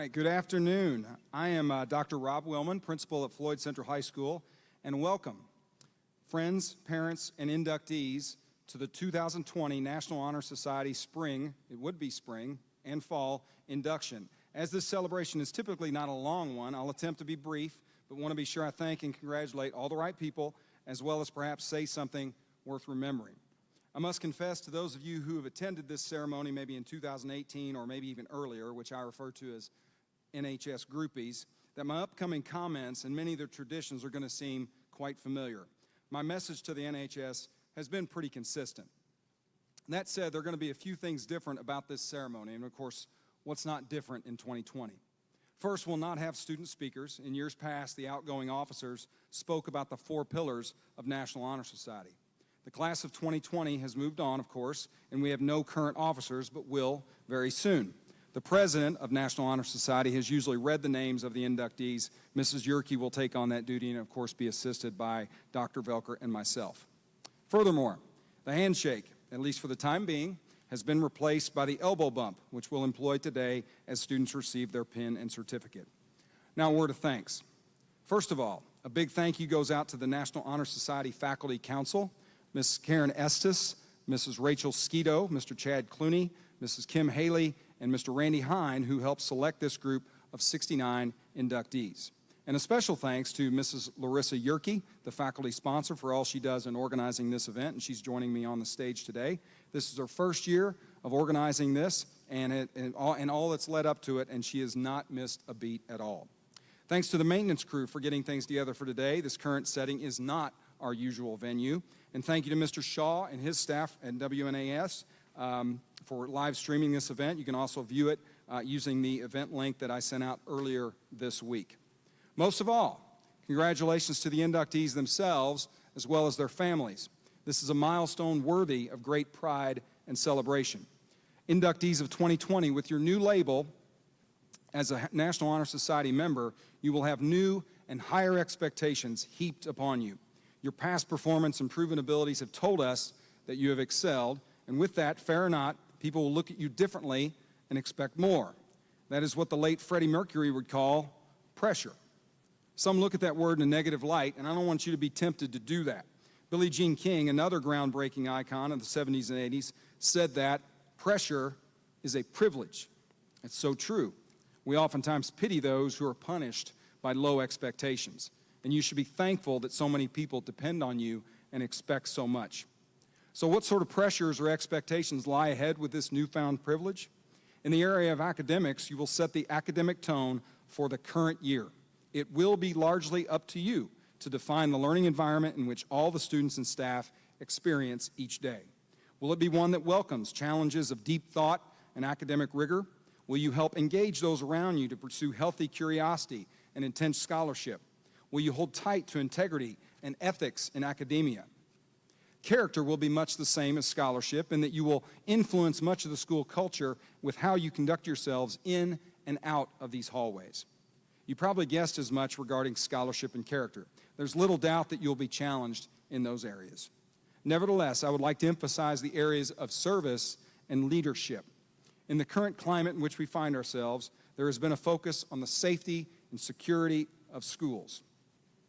right, good afternoon. I am Dr. Rob Willman, principal at Floyd Central High School, and welcome, friends, parents, and inductees to the 2020 National Honor Society spring, it would be spring, and fall induction. As this celebration is typically not a long one, I'll attempt to be brief, but want to be sure I thank and congratulate all the right people, as well as perhaps say something worth remembering. I must confess to those of you who have attended this ceremony maybe in 2018 or maybe even earlier, which I refer to as NHS groupies, that my upcoming comments and many of the traditions are going to seem quite familiar. My message to the NHS has been pretty consistent. That said, there are going to be a few things different about this ceremony, and of course, what's not different in 2020. First, we'll not have student speakers. In years past, the outgoing officers spoke about the 4 pillars of National Honor Society. The class of 2020 has moved on, of course, and we have no current officers, but will very soon. The president of National Honor Society has usually read the names of the inductees. Mrs. Yerke will take on that duty and, of course, be assisted by Dr. Velker and myself. Furthermore, the handshake, at least for the time being, has been replaced by the elbow bump, which we'll employ today as students receive their pin and certificate. Now, a word of thanks. First of all, a big thank you goes out to the National Honor Society Faculty Council, Ms. Karen Estes, Mrs. Rachel Skeeto, Mr. Chad Clooney, Mrs. Kim Haley, and Mr. Randy Hine, who helped select this group of 69 inductees. And a special thanks to Mrs. Larissa Yerke, the faculty sponsor, for all she does in organizing this event, and she's joining me on the stage today. This is her first year of organizing this and all that's led up to it, and she has not missed a beat at all. Thanks to the maintenance crew for getting things together for today. This current setting is not our usual venue. And thank you to Mr. Shaw and his staff at WNAS for live streaming this event. You can also view it using the event link that I sent out earlier this week. Most of all, congratulations to the inductees themselves as well as their families. This is a milestone worthy of great pride and celebration. Inductees of 2020, with your new label as a National Honor Society member, you will have new and higher expectations heaped upon you. Your past performance and proven abilities have told us that you have excelled, and with that, fair or not, people will look at you differently and expect more. That is what the late Freddie Mercury would call pressure. Some look at that word in a negative light, and I don't want you to be tempted to do that. Billie Jean King, another groundbreaking icon of the 70s and 80s, said that pressure is a privilege. It's so true. We oftentimes pity those who are punished by low expectations, and you should be thankful that so many people depend on you and expect so much. So what sort of pressures or expectations lie ahead with this newfound privilege? In the area of academics, you will set the academic tone for the current year. It will be largely up to you to define the learning environment in which all the students and staff experience each day. Will it be one that welcomes challenges of deep thought and academic rigor? Will you help engage those around you to pursue healthy curiosity and intense scholarship? Will you hold tight to integrity and ethics in academia? Character will be much the same as scholarship in that you will influence much of the school culture with how you conduct yourselves in and out of these hallways. You probably guessed as much regarding scholarship and character. There's little doubt that you'll be challenged in those areas. Nevertheless, I would like to emphasize the areas of service and leadership. In the current climate in which we find ourselves, there has been a focus on the safety and security of schools,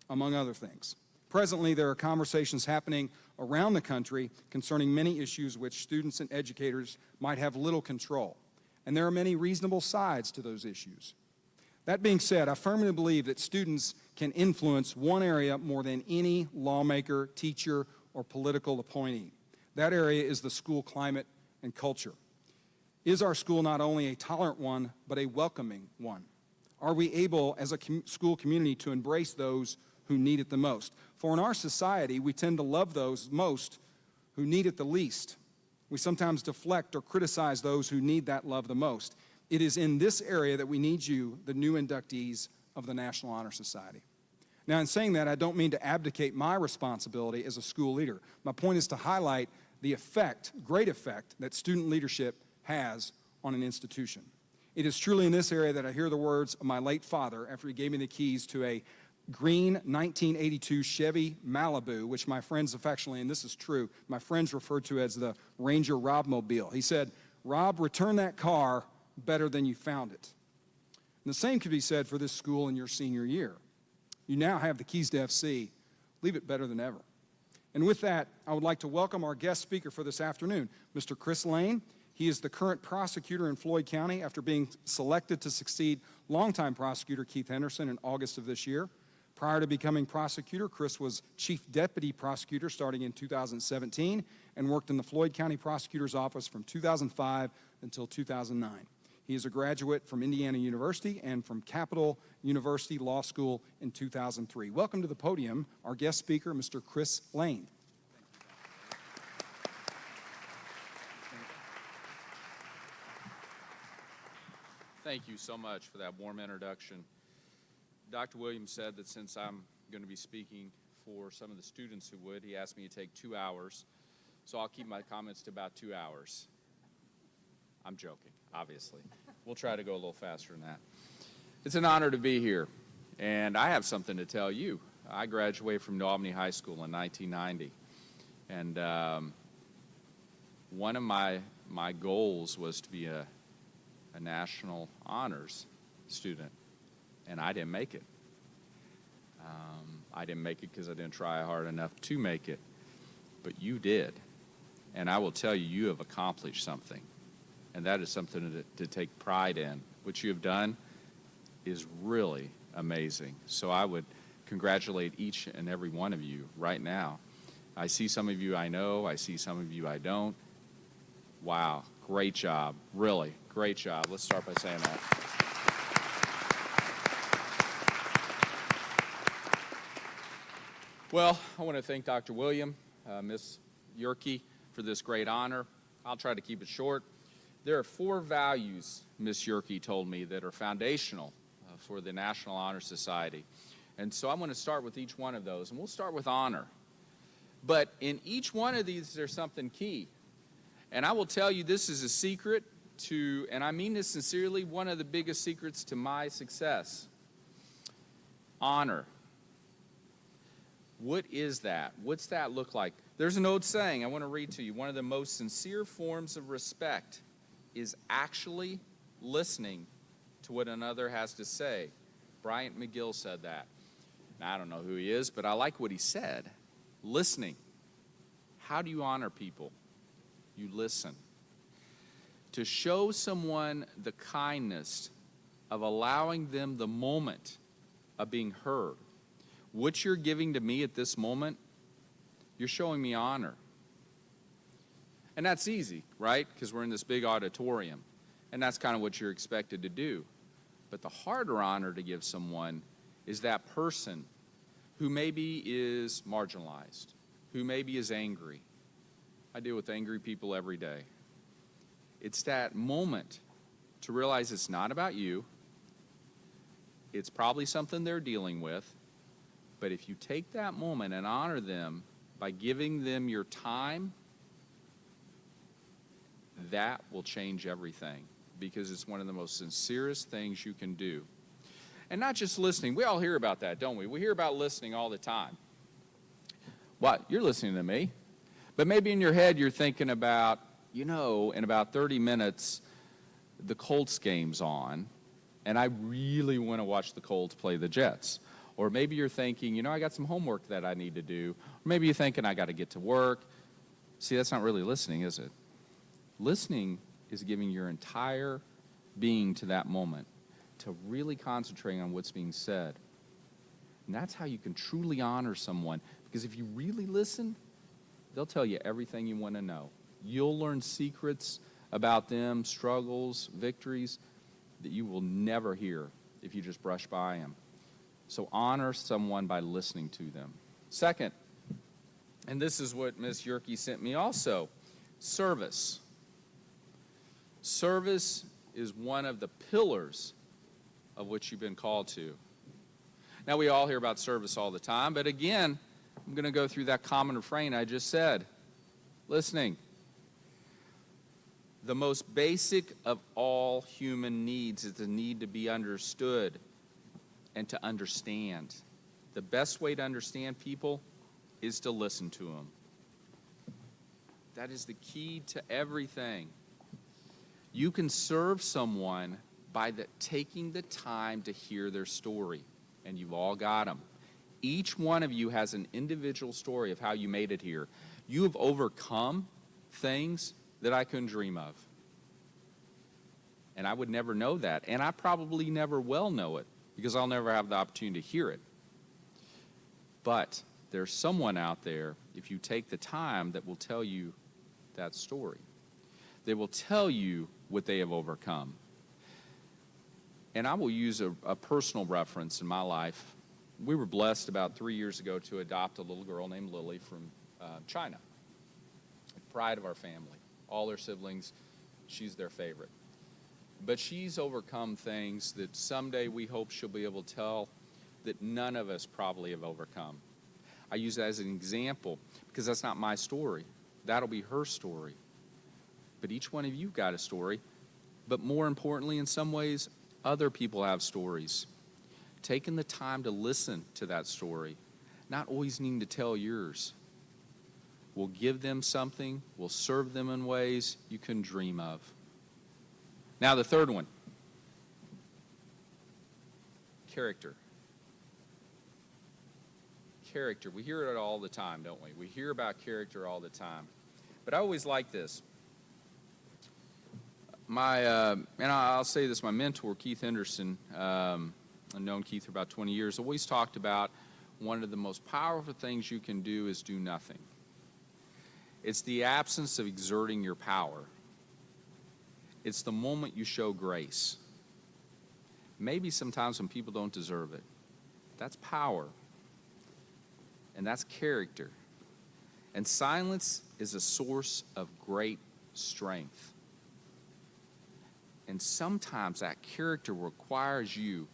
among other things. Presently, there are conversations happening around the country concerning many issues which students and educators might have little control. And there are many reasonable sides to those issues. That being said, I firmly believe that students can influence one area more than any lawmaker, teacher, or political appointee. That area is the school climate and culture. Is our school not only a tolerant one, but a welcoming one? Are we able, as a school community, to embrace those who need it the most? For in our society, we tend to love those most who need it the least. We sometimes deflect or criticize those who need that love the most. It is in this area that we need you, the new inductees of the National Honor Society. Now, in saying that, I don't mean to abdicate my responsibility as a school leader. My point is to highlight the effect, great effect, that student leadership has on an institution. It is truly in this area that I hear the words of my late father after he gave me the keys to a green 1982 Chevy Malibu, which my friends affectionately, and this is true, my friends refer to as the Ranger Robmobile. He said, "Rob, return that car better than you found it." And the same could be said for this school in your senior year. You now have the keys to FC. Leave it better than ever. And with that, I would like to welcome our guest speaker for this afternoon, Mr. Chris Lane. He is the current prosecutor in Floyd County after being selected to succeed longtime prosecutor Keith Henderson in August of this year. Prior to becoming prosecutor, Chris was chief deputy prosecutor starting in 2017 and worked in the Floyd County Prosecutor's Office from 2005 until 2009. He is a graduate from Indiana University and from Capital University Law School in 2003. Welcome to the podium, our guest speaker, Mr. Chris Lane. Thank you so much for that warm introduction. Dr. Williams said that since I'm going to be speaking for some of the students who would, he asked me to take 2 hours, so I'll keep my comments to about 2 hours. I'm joking, obviously. We'll try to go a little faster than that. It's an honor to be here, and I have something to tell you. I graduated from New Albany High School in 1990, and one of my goals was to be a national honors student, and I didn't make it. I didn't make it because I didn't try hard enough to make it, but you did, and I will tell you, you have accomplished something, and that is something to take pride in. What you have done is really amazing, so I would congratulate each and every one of you right now. I see some of you I know, I see some of you I don't. Wow, great job, really, great job. Let's start by saying that. Well, I want to thank Dr. William, Ms. Yerke for this great honor. I'll try to keep it short. There are 4 values, Ms. Yerke told me, that are foundational for the National Honor Society. And so I'm going to start with each one of those, and we'll start with honor. But in each one of these, there's something key. And I will tell you, this is a secret to, and I mean this sincerely, one of the biggest secrets to my success. Honor. What is that? What's that look like? There's an old saying I want to read to you. One of the most sincere forms of respect is actually listening to what another has to say. Bryant McGill said that. Now, I don't know who he is, but I like what he said. Listening. How do you honor people? You listen. To show someone the kindness of allowing them the moment of being heard. What you're giving to me at this moment, you're showing me honor. And that's easy, right? Because we're in this big auditorium. And that's kind of what you're expected to do. But the harder honor to give someone is that person who maybe is marginalized, who maybe is angry. I deal with angry people every day. It's that moment to realize it's not about you. It's probably something they're dealing with. But if you take that moment and honor them by giving them your time, that will change everything, because it's one of the most sincerest things you can do. And not just listening. We all hear about that, don't we? We hear about listening all the time. What? You're listening to me. But maybe in your head you're thinking about, in about 30 minutes, the Colts game's on, and I really want to watch the Colts play the Jets. Or maybe you're thinking, I got some homework that I need to do. Or maybe you're thinking, I got to get to work. See, that's not really listening, is it? Listening is giving your entire being to that moment, to really concentrate on what's being said. And that's how you can truly honor someone. Because if you really listen, they'll tell you everything you want to know. You'll learn secrets about them, struggles, victories, that you will never hear if you just brush by them. So honor someone by listening to them. Second, and this is what Ms. Yerke sent me also, service. Service is one of the pillars of which you've been called to. Now, we all hear about service all the time, but again, I'm going to go through that common refrain I just said. Listening. The most basic of all human needs is the need to be understood and to understand. The best way to understand people is to listen to them. That is the key to everything. You can serve someone by taking the time to hear their story. And you've all got them. Each one of you has an individual story of how you made it here. You have overcome things that I couldn't dream of. And I would never know that. And I probably never will know it because I'll never have the opportunity to hear it. But there's someone out there, if you take the time, that will tell you that story. They will tell you what they have overcome. And I will use a personal reference in my life. We were blessed about 3 years ago to adopt a little girl named Lily from China. The pride of our family. All her siblings, she's their favorite. But she's overcome things that someday we hope she'll be able to tell that none of us probably have overcome. I use that as an example because that's not my story. That'll be her story. But each one of you got a story. But more importantly, in some ways, other people have stories. Taking the time to listen to that story, not always needing to tell yours, will give them something, will serve them in ways you couldn't dream of. Now the third one, character. Character. We hear it all the time, don't we? We hear about character all the time. But I always like this. And I'll say this, my mentor, Keith Henderson, I've known Keith for about 20 years, always talked about one of the most powerful things you can do is do nothing. It's the absence of exerting your power. It's the moment you show grace. Maybe sometimes when people don't deserve it. That's power. And that's character. And silence is a source of great strength. And sometimes that character requires you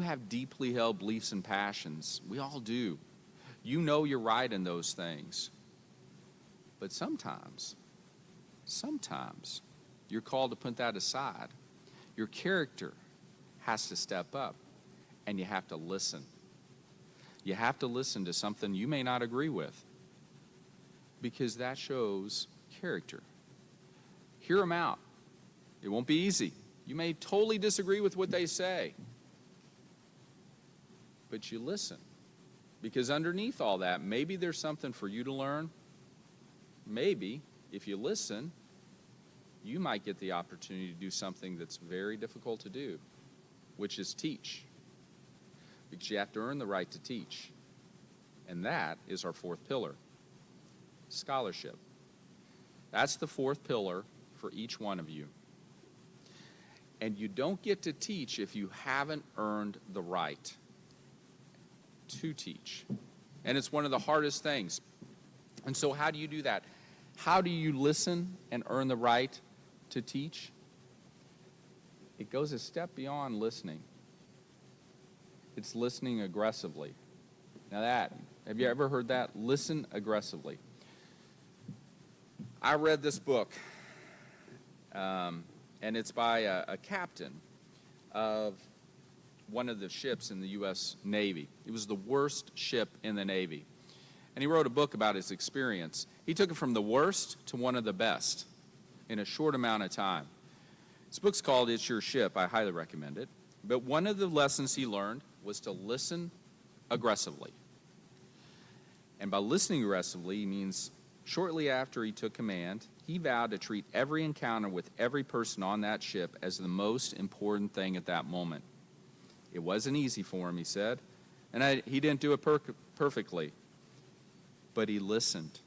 have deeply held beliefs and passions. We all do. You know you're right in those things. But sometimes you're called to put that aside. Your character has to step up, and you have to listen. You have to listen to something you may not agree with, because that shows character. Hear them out. It won't be easy. You may totally disagree with what they say, but you listen, because underneath all that, maybe there's something for you to learn. Maybe, if you listen, you might get the opportunity to do something that's very difficult to do, which is teach. Because you have to earn the right to teach. And that is our fourth pillar, scholarship. That's the fourth pillar for each one of you. And you don't get to teach if you haven't earned the right to teach. And it's one of the hardest things. And so how do you do that? How do you listen and earn the right to teach? It goes a step beyond listening. It's listening aggressively. Now have you ever heard that? Listen aggressively. I read this book, and it's by a captain of one of the ships in the U.S. Navy. It was the worst ship in the Navy. And he wrote a book about his experience. He took it from the worst to one of the best in a short amount of time. This book's called It's Your Ship. I highly recommend it. But one of the lessons he learned was to listen aggressively. And by listening aggressively, he means shortly after he took command, he vowed to treat every encounter with every person on that ship as the most important thing at that moment. It wasn't easy for him, he said, and he didn't do it perfectly, but he listened.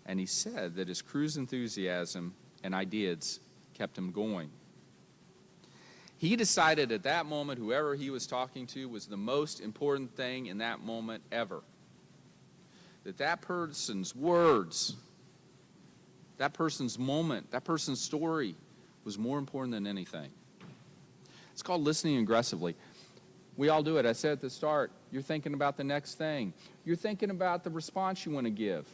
And he said that his crew's enthusiasm and ideas kept him going. He decided at that moment whoever he was talking to was the most important thing in that moment ever. That person's words, that person's moment, that person's story was more important than anything. It's called listening aggressively. We all do it. I said at the start, you're thinking about the next thing. You're thinking about the response you want to give.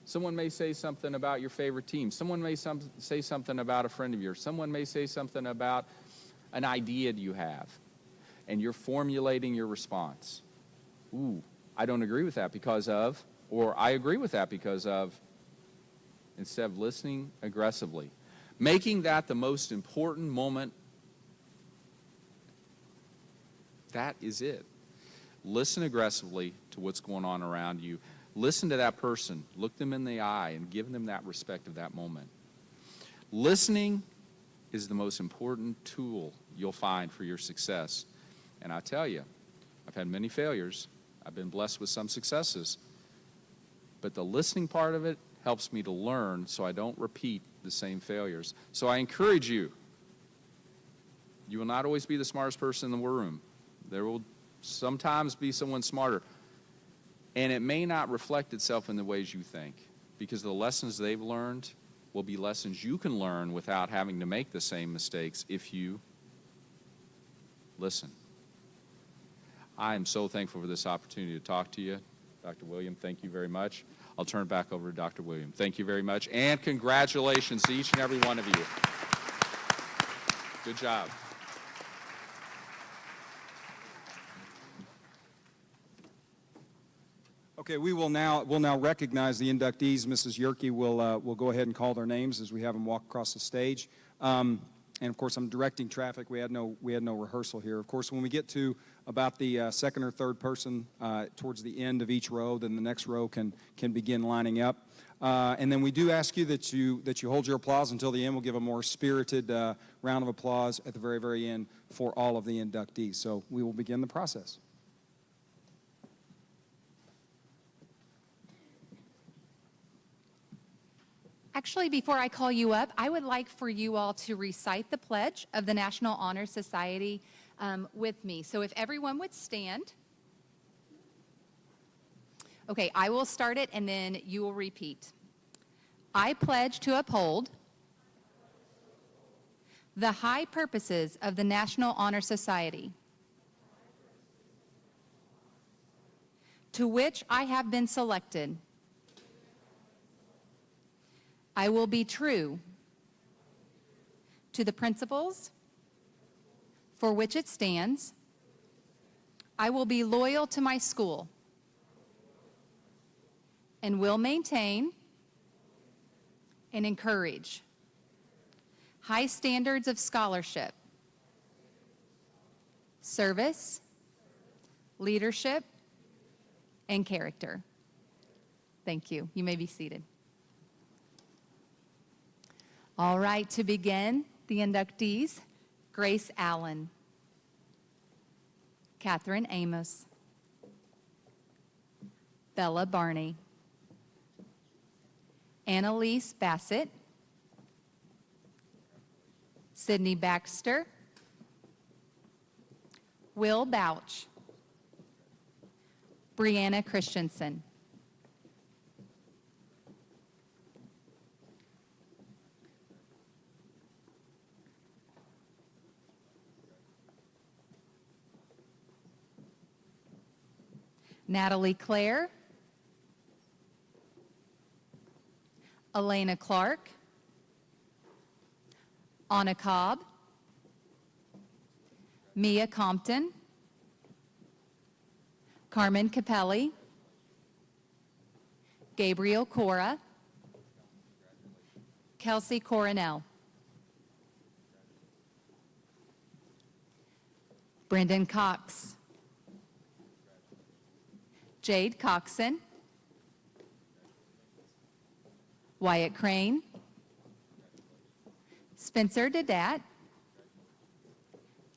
Someone may say something about your favorite team. Someone may say something about a friend of yours. Someone may say something about an idea you have. And you're formulating your response. Ooh, I don't agree with that because of, or I agree with that because of, instead of listening aggressively. Making that the most important moment That is it. Listen aggressively to what's going on around you. Listen to that person. Look them in the eye and give them that respect of that moment. Listening is the most important tool you'll find for your success. And I tell you, I've had many failures. I've been blessed with some successes. But the listening part of it helps me to learn so I don't repeat the same failures. So I encourage you. You will not always be the smartest person in the room. There will sometimes be someone smarter. And it may not reflect itself in the ways you think, because the lessons they've learned will be lessons you can learn without having to make the same mistakes if you listen. I am so thankful for this opportunity to talk to you. Dr. William, thank you very much. I'll turn it back over to Dr. William. Thank you very much, and congratulations to each and every one of you. Good job. Okay, we'll now recognize the inductees. Mrs. Yerke will go ahead and call their names as we have them walk across the stage. And of course, I'm directing traffic. We had no rehearsal here. Of course, when we get to about the second or third person towards the end of each row, then the next row can begin lining up. And then we do ask you that you hold your applause until the end. We'll give a more spirited round of applause at the very, very end for all of the inductees. So we will begin the process. Actually, before I call you up, I would like for you all to recite the pledge of the National Honor Society with me. So if everyone would stand. Okay, I will start it and then you will repeat. I pledge to uphold the high purposes of the National Honor Society, to which I have been selected. I will be true to the principles for which it stands. I will be loyal to my school and will maintain and encourage high standards of scholarship, service, leadership, and character. Thank you. You may be seated. All right, to begin, the inductees: Grace Allen, Catherine Amos, Bella Barney, Annalise Bassett, Sydney Baxter, Will Bouch, Brianna Christensen. Natalie Clare, Elena Clark, Anna Cobb, Mia Compton, Carmen Capelli, Gabriel Cora, Kelsey Coronel, Brendan Cox, Jade Coxon, Wyatt Crane, Spencer Dedat,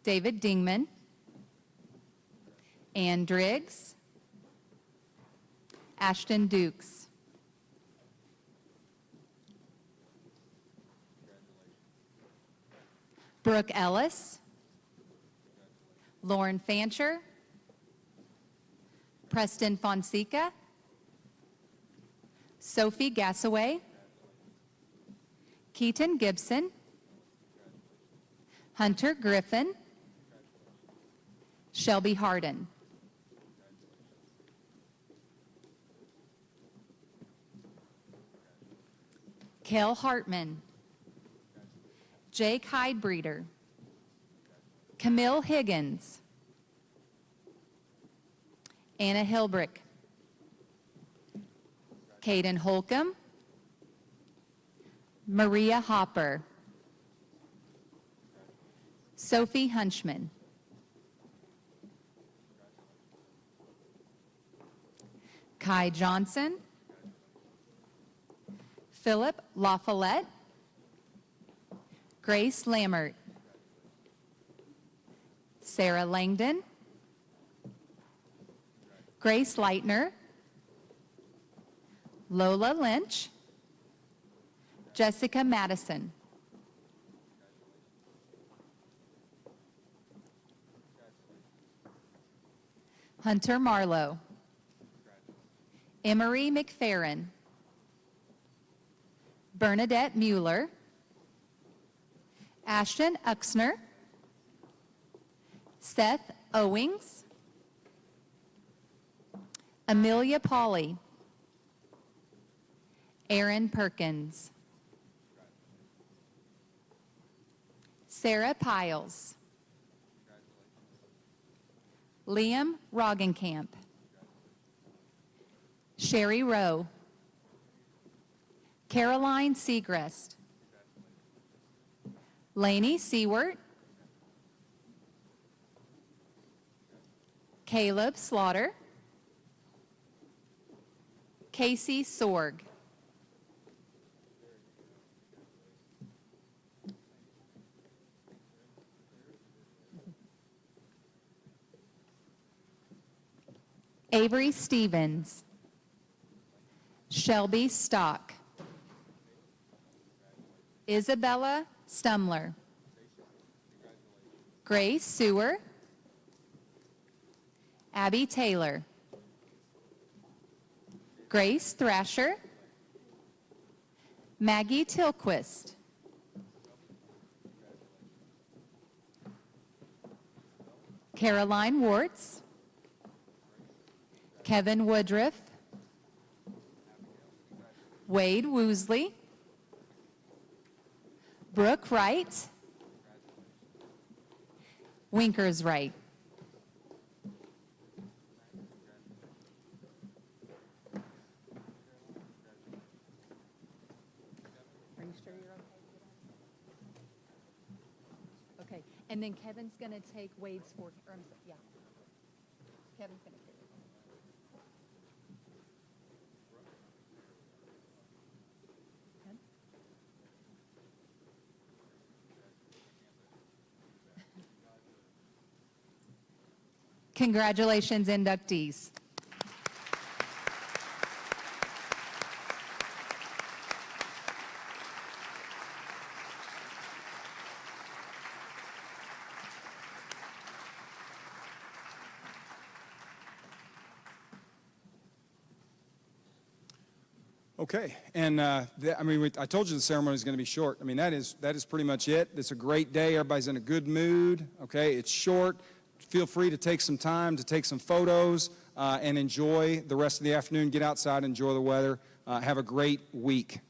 David Dingman, Ann Driggs, Ashton Dukes. Brooke Ellis, Lauren Fancher, Preston Fonseca, Sophie Gassaway, Keaton Gibson, Hunter Griffin, Shelby Harden. Kel Hartman, Jake Hydebreeder, Camille Higgins, Anna Hilbrick, Caden Holcomb, Maria Hopper, Sophie Hunchman, Kai Johnson, Philip LaFollette, Grace Lammert, Sarah Langdon, Grace Leitner, Lola Lynch, Jessica Madison. Hunter Marlowe, Emery McFerrin, Bernadette Mueller, Ashton Uxner, Seth Owings, Amelia Pauley, Aaron Perkins, Sarah Piles, Liam Roggenkamp, Sherry Rowe, Caroline Segrest, Lainey Seward, Caleb Slaughter, Casey Sorg, Avery Stevens, Shelby Stock, Isabella Stumler, Grace Sewer, Abby Taylor, Grace Thrasher, Maggie Tilquist, Caroline Wartz, Kevin Woodruff, Wade Woosley, Brooke Wright, Winkers Wright. Are you sure you're okay? Okay, and then Kevin's going to take Wade's for, yeah. Kevin's going to take it. Congratulations, inductees. Okay, and I told you the ceremony is going to be short. I mean, that is pretty much it. It's a great day. Everybody's in a good mood. Okay, it's short. Feel free to take some time to take some photos and enjoy the rest of the afternoon. Get outside, enjoy the weather. Have a great week.